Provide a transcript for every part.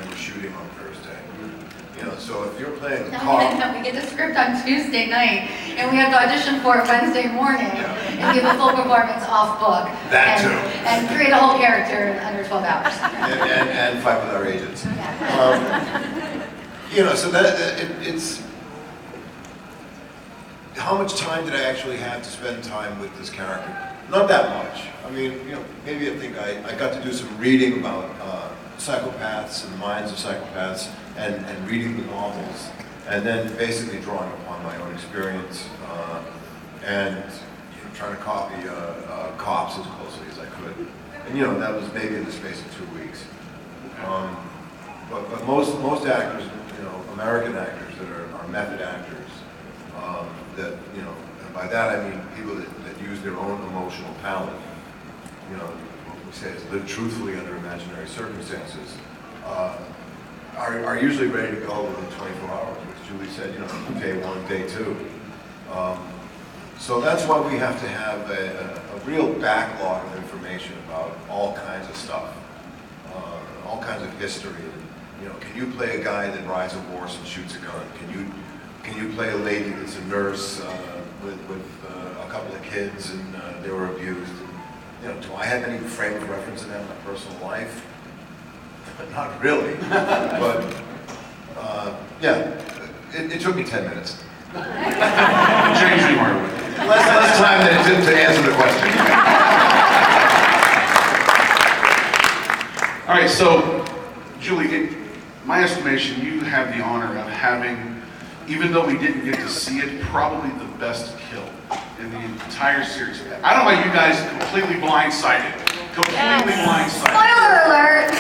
then we're shooting on Thursday. You know, so if you're playing a No, cop, we get the script on Tuesday night, and we have to audition for it Wednesday morning, and give a full performance off book. That and, too. And create a whole character in under 12 hours. and fight with our agents. You know, so it's how much time did I actually have to spend time with this character? Not that much. I mean, you know, maybe I think I got to do some reading about psychopaths and the minds of psychopaths, and reading the novels, and then basically drawing upon my own experience, and you know, trying to copy cops as closely as I could. And you know, that was maybe in the space of 2 weeks. But most actors, you know, American actors that are method actors, that, you know, and by that I mean people that use their own emotional palette, you know, what we say is live truthfully under imaginary circumstances, are usually ready to go within 24 hours, which Julie said, you know, day one, day two. So that's why we have to have a real backlog of information about all kinds of stuff, all kinds of history. You know, can you play a guy that rides a horse and shoots a gun? Can you play a lady that's a nurse with a couple of kids and they were abused? And, you know, do I have any frame of reference in that in my personal life? Not really, but yeah, it took me 10 minutes. Change Remar. Less time than it took to answer the question. All right, so Julie, in my estimation, you have the honor of having, even though we didn't get to see it, probably the best kill in the entire series. I don't know about you guys, completely blindsided. Completely blindsided. Spoiler alert!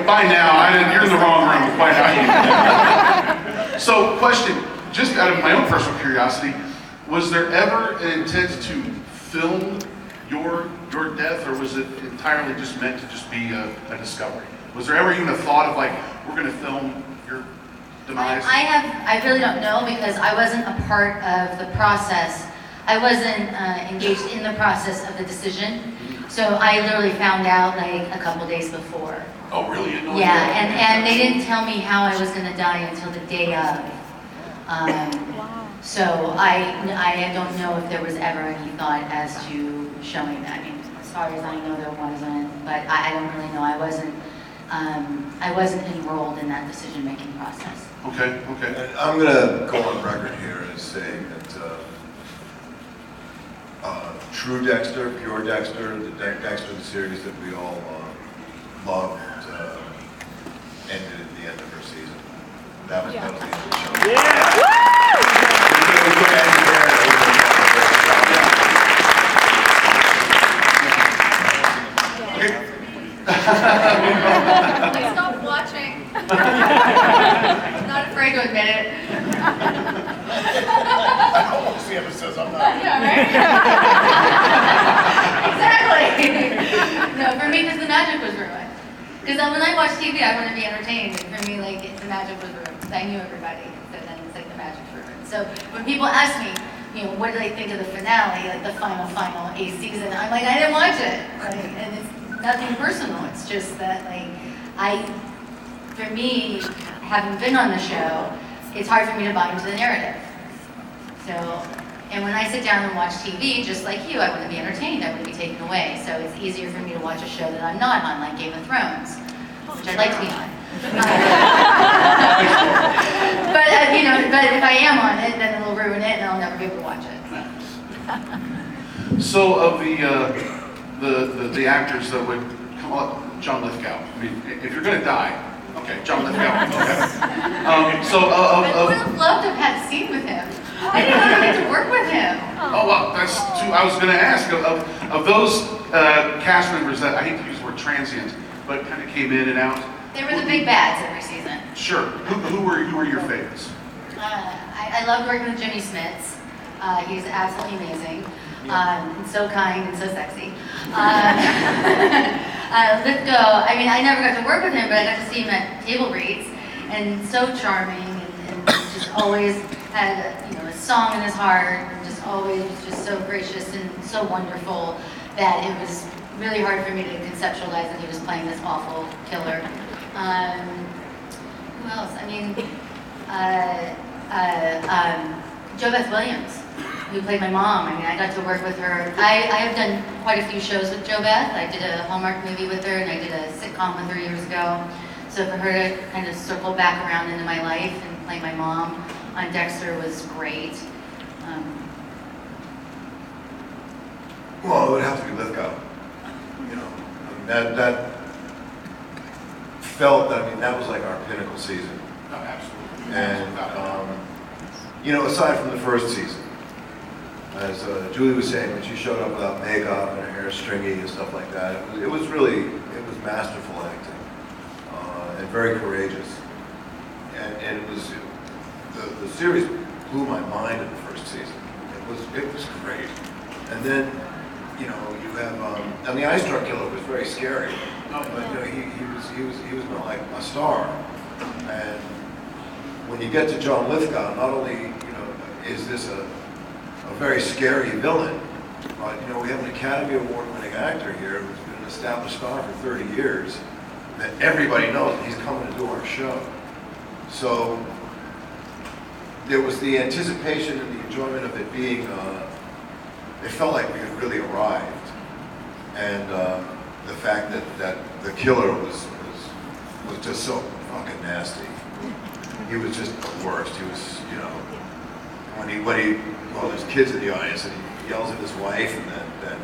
By now, you're in the wrong room. By now. So, question, just out of my own personal curiosity, was there ever an intent to film your death, or was it entirely just meant to just be a discovery? Was there ever even a thought of like, we're going to film your demise? I really don't know, because I wasn't a part of the process. I wasn't engaged in the process of the decision. So I literally found out like a couple days before. Oh, really? You know Yeah, and they didn't tell me how I was going to die until the day of. So I don't know if there was ever any thought as to showing that. I mean, as far as I know, there wasn't, but I don't really know. I wasn't enrolled in that decision-making process. Okay. And I'm going to go on record here as saying that true Dexter, pure Dexter, the Dexter, the series that we all loved, ended at the end of her season. That was the end of the show. Yeah! We could end it there. I stopped watching. Not afraid to admit it. I don't want to see episodes. I'm not. Yeah, right? Exactly. No, for me, because the magic was ruined. Because when I watch TV, I want to be entertained. And for me, like, the magic was ruined. Because I knew everybody. So then it's like the magic's ruined. So when people ask me, you know, what do they think of the finale, like the final 8th season, I'm like, I didn't watch it. Right? And it's nothing personal. It's just that, like, for me, having been on the show, it's hard for me to buy into the narrative. So, and when I sit down and watch TV, just like you, I want to be entertained. I want to be taken away. So it's easier for me to watch a show that I'm not on, like Game of Thrones, which I'd like to be on. But you know, but if I am on it, then it'll ruin it, and I'll never be able to watch it. So of the actors that would come up, John Lithgow. I mean, if you're going to die, okay, John Lithgow. Okay. I would have loved to have had a scene with him. I didn't even get to work with him. Oh, well, that's too, I was going to ask, of those cast members that, I hate to use the word transient, but kind of came in and out. They were the big bads every season. Sure. Who were your favorites? I loved working with Jimmy Smits. He's absolutely amazing. And so kind and so sexy. Lithgow, I mean, I never got to work with him, but I got to see him at table reads, and so charming, and just always had a song in his heart, and just always was just so gracious and so wonderful that it was really hard for me to conceptualize that he was playing this awful killer. Who else? I mean, Jo Beth Williams, who played my mom. I mean, I got to work with her. I have done quite a few shows with Jo Beth. I did a Hallmark movie with her, and I did a sitcom with her years ago. So for her to kind of circle back around into my life and play my mom on Dexter was great. Well, it would have to be Lithgow. You know, I mean, that felt, I mean, that was like our pinnacle season. No, absolutely. And, you know, aside from the first season, as Julie was saying, when she showed up without makeup and her hair stringy and stuff like that, it was masterful acting, and very courageous. And it was, the series blew my mind in the first season. It was great. And then, you know, you have, and the Ice Truck Killer was very scary, but you know, he was like a star. And when you get to John Lithgow, not only, you know, is this a very scary villain, but you know, we have an Academy Award-winning actor here who's been an established star for 30 years that everybody knows, and he's coming to do our show. So there was the anticipation and the enjoyment of it being, it felt like we had really arrived. And the fact that the killer was just so fucking nasty. He was just the worst. He was, you know, well, there's kids in the audience and he yells at his wife and then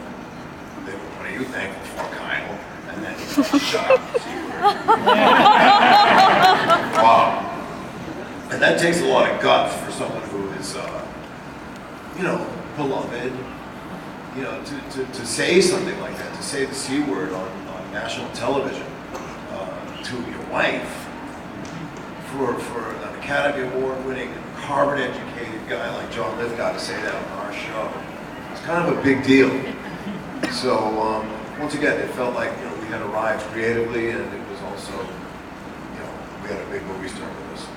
they go, "What are you thankful for, Kyle?" And then he's like, "Shut up." Wow. And that takes a lot of guts for someone who is, you know, beloved, you know, to say something like that, to say the C word on national television to your wife, for an Academy Award-winning, Harvard-educated guy like John Lithgow to say that on our show. It's kind of a big deal. So once again, it felt like, you know, we had arrived creatively, and it was also, you know, we had a big movie star with us.